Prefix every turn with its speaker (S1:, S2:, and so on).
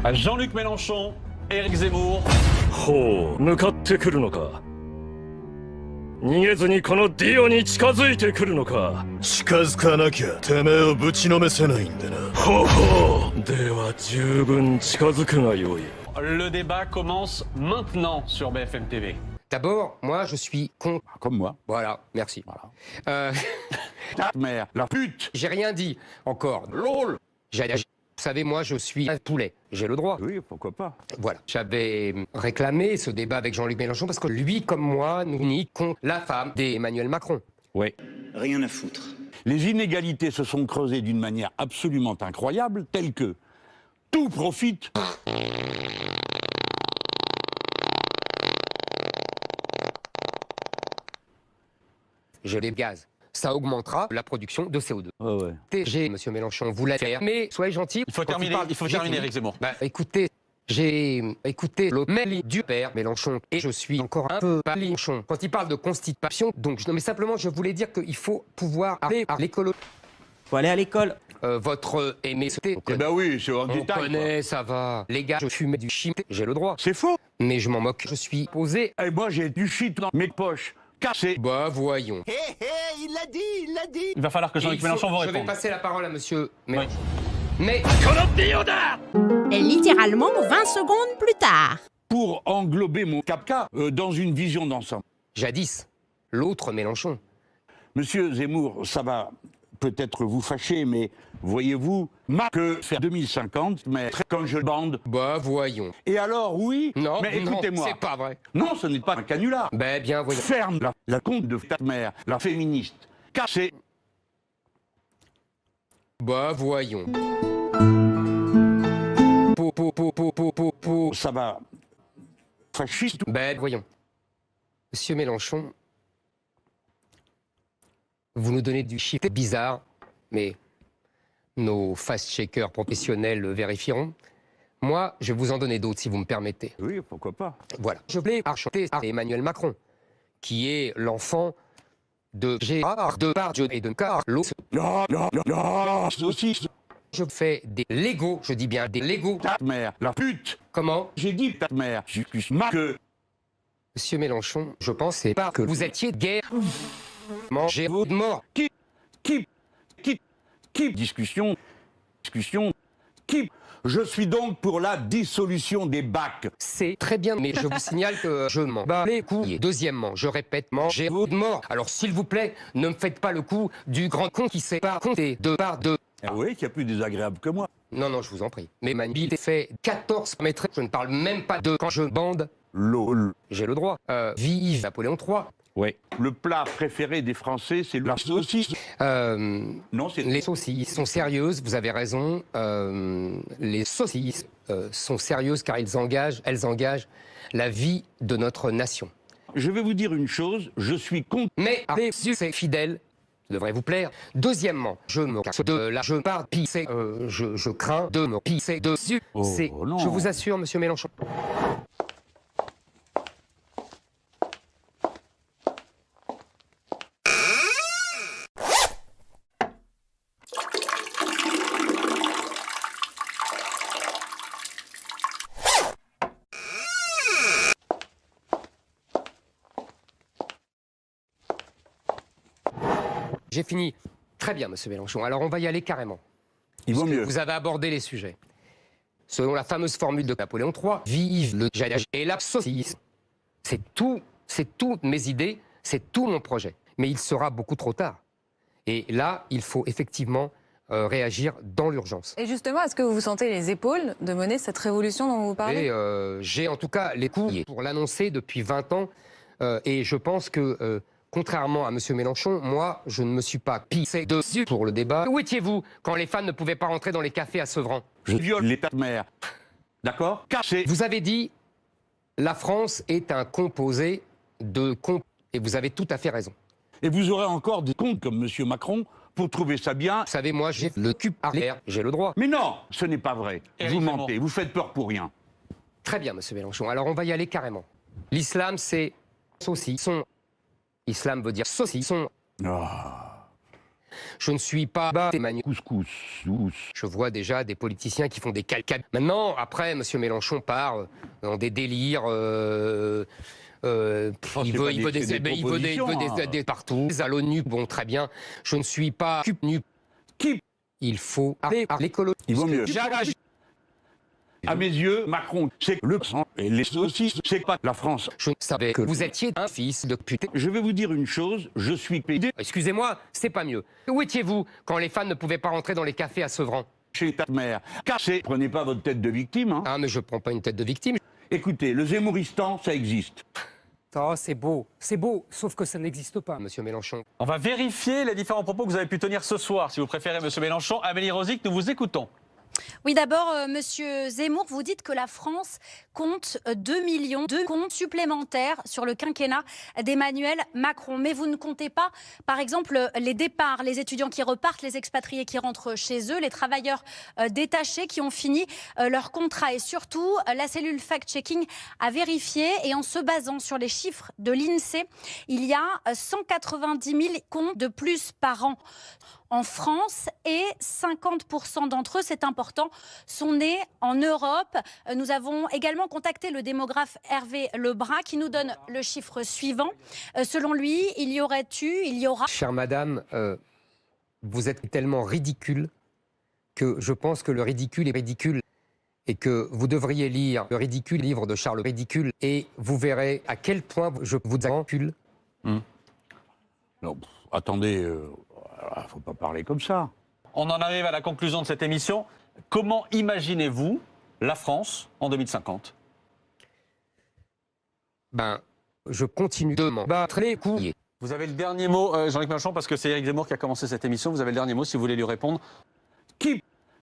S1: À Jean-Luc Mélenchon, Éric Zemmour.
S2: ほう、向かってくるのか。逃げずにこのディオに近づいてくるのか。
S3: 近づかなきゃてめえをぶちのめせないんでな。
S2: ほうほう。では十分近づくがよい。
S1: Le débat commence maintenant sur BFM TV.
S4: D'abord, moi, je suis contre.
S5: Comme moi.
S4: Voilà, merci.
S5: Ta mère, la pute.
S4: J'ai rien dit encore.
S5: LOL.
S4: Vous savez, moi, je suis un poulet. J'ai le droit.
S5: Oui, pourquoi pas.
S4: Voilà. J'avais réclamé ce débat avec Jean-Luc Mélenchon parce que lui, comme moi, nous unit contre la femme d'Emmanuel Macron.
S5: Oui.
S6: Rien à foutre.
S5: Les inégalités se sont creusées d'une manière absolument incroyable, telle que tout profite.
S4: J'ai les gaz. Ça augmentera la production de CO2.
S5: Ouais.
S4: TG, monsieur Mélenchon, vous l'avez fait, mais soyez gentil.
S1: Il faut
S4: Quand
S1: terminer,
S4: parle-
S1: il faut
S4: j'ai
S1: terminer,
S4: fini.
S1: Éric Zemmour.
S4: Bah, écoutez, j'ai écouté le mail du père Mélenchon et je suis encore un peu Mélenchon. Quand il parle de constipation, donc, non, mais simplement, je voulais dire qu'il faut pouvoir aller à l'école.
S7: Faut aller à l'école.
S4: Votre aimé,
S5: Eh ben oui, c'est en
S4: on
S5: détail.
S4: connaît, ça va. Les gars, je fumais du shit, j'ai le droit.
S5: C'est faux.
S4: Mais je m'en moque. Je suis posé.
S5: Et moi, j'ai du shit dans mes poches. Cassé.
S4: Bah, voyons.
S1: Il va falloir que
S4: Et
S1: Jean-Luc
S4: il faut-
S1: Mélenchon vous
S4: Je vais
S1: réponde.
S4: passer la parole à monsieur Mélenchon. Mais
S8: Et littéralement 20 secondes plus tard.
S5: Pour englober mon capca dans une vision d'ensemble.
S4: jadis, l'autre Mélenchon.
S5: Monsieur Zemmour, ça va peut-être vous fâcher, mais voyez-vous, que faire 2050, mais quand je bande.
S4: Bah, voyons.
S5: Et alors, oui,
S4: Non,
S5: mais
S4: non,
S5: écoutez-moi.
S4: c'est pas vrai.
S5: Non, ce n'est pas un canular.
S4: Ben, bien, voyons.
S5: Ferme la compte de ta mère, la féministe. Cassé.
S4: Bah, voyons.
S5: Ça va. Fasciste.
S4: Ben, voyons. Monsieur Mélenchon, vous nous donnez du chiffre bizarre, mais nos fast-checkers professionnels le vérifieront. Moi, je vais vous en donner d'autres, si vous me permettez.
S5: Oui, pourquoi pas.
S4: Voilà. Je voulais chanter à Emmanuel Macron, qui est l'enfant de Gérard Depardieu et de Carlo.
S5: Non, saucisse.
S4: Je fais des Legos, je dis bien des Legos.
S5: Ta mère, la pute.
S4: Comment?
S5: J'ai dit ta mère. Je suis que.
S4: Monsieur Mélenchon, je pensais pas que vous étiez de guerre. Mangez-vous de mort.
S5: Qui discussion. Qui. Je suis donc pour la dissolution des bacs.
S4: C'est très bien, mais je vous signale que je m'en bats les couilles. Deuxièmement, je répète, mangez-vous de mort. Alors s'il vous plaît, ne me faites pas le coup du grand con qui sait pas compter deux par deux.
S5: Ah oui, qu'il y a plus désagréable que moi.
S4: Non, non, je vous en prie. Mais ma bite fait 14 mètres. Je ne parle même pas de quand je bande.
S5: LOL.
S4: J'ai le droit. Vive Napoléon III.
S5: Ouais. Le plat préféré des Français, c'est la saucisse. Non, c'est.
S4: Les saucisses sont sérieuses, vous avez raison. Les saucisses sont sérieuses car elles engagent la vie de notre nation.
S5: Je vais vous dire une chose, je suis contre.
S4: Mais avec c'est fidèle, ça devrait vous plaire. Deuxièmement, je me casse de là, je pars pisser, je crains de me pisser dessus.
S5: Oh,
S4: C'est,
S5: non.
S4: je vous assure, monsieur Mélenchon. J'ai fini. Très bien, monsieur Mélenchon. Alors on va y aller carrément.
S5: Il vaut
S4: Puisque
S5: mieux.
S4: Vous avez abordé les sujets. Selon la fameuse formule de Napoléon III, vive le jadage et la saucisse. C'est toutes mes idées, c'est tout mon projet. Mais il sera beaucoup trop tard. Et là, il faut effectivement réagir dans l'urgence.
S9: Et justement, est-ce que vous vous sentez les épaules de mener cette révolution dont vous parlez?
S4: Et j'ai en tout cas les couilles pour l'annoncer depuis 20 ans. Et je pense que, contrairement à M. Mélenchon, moi, je ne me suis pas pissé dessus pour le débat. Où étiez-vous quand les fans ne pouvaient pas rentrer dans les cafés à Sevran?
S5: Je viole l'état de mère. D'accord? Cassé.
S4: Vous avez dit, la France est un composé de comptes. Et vous avez tout à fait raison.
S5: Et vous aurez encore des comptes comme M. Macron pour trouver ça bien.
S4: Vous savez, moi, j'ai le cul à l'air, j'ai le droit.
S5: Mais non, ce n'est pas vrai.
S1: Éric
S5: Vous
S1: Zemmour.
S5: mentez, vous faites peur pour rien.
S4: Très bien, monsieur Mélenchon. Alors, on va y aller carrément. L'islam, c'est saucisson. Islam veut dire saucisson. Je ne suis pas Emmanuel.
S5: Couscous.
S4: Je vois déjà des politiciens qui font des calculs. Maintenant, après, M. Mélenchon part dans des délires. Il veut des partout. À l'ONU, bon, très bien. Je ne suis pas
S5: Qui
S4: Il faut arrêter l'écologie.
S5: Il vaut mieux. À mes yeux, Macron, c'est le sang. Et les saucisses, c'est pas la France.
S4: Je savais que vous étiez un fils de pute.
S5: Je vais vous dire une chose, je suis PD
S4: Excusez-moi, c'est pas mieux. Où étiez-vous quand les femmes ne pouvaient pas rentrer dans les cafés à Sevran?
S5: chez ta mère. Cassez, prenez pas votre tête de victime. Hein.
S4: Ah, mais je prends pas une tête de victime.
S5: Écoutez, le Zemmouristan, ça existe.
S6: Oh, c'est beau, sauf que ça n'existe pas.
S4: Monsieur Mélenchon.
S1: On va vérifier les différents propos que vous avez pu tenir ce soir, si vous préférez, Monsieur Mélenchon. Amélie Rosic, nous vous écoutons.
S7: Oui, d'abord, Monsieur Zemmour, vous dites que la France compte 2 millions de comptes supplémentaires sur le quinquennat d'Emmanuel Macron. Mais vous ne comptez pas, par exemple, les départs, les étudiants qui repartent, les expatriés qui rentrent chez eux, les travailleurs détachés qui ont fini leur contrat. Et surtout, la cellule fact-checking a vérifié, et en se basant sur les chiffres de l'INSEE, il y a 190 000 comptes de plus par an en France, et 50% d'entre eux, c'est important, sont nés en Europe. Nous avons également contacté le démographe Hervé Lebras qui nous donne le chiffre suivant. Selon lui, il y aura...
S4: Chère madame, vous êtes tellement ridicule que je pense que le ridicule est ridicule et que vous devriez lire le ridicule livre de Charles Ridicule et vous verrez à quel point je vous encule.
S5: Non, attendez, faut pas parler comme ça.
S1: On en arrive à la conclusion de cette émission. Comment imaginez-vous la France en 2050 ?
S4: Ben, je continue de m'en battre les couilles.
S1: Vous avez le dernier mot, Jean-Luc Mélenchon, parce que c'est Éric Zemmour qui a commencé cette émission. Vous avez le dernier mot si vous voulez lui répondre.
S5: Qui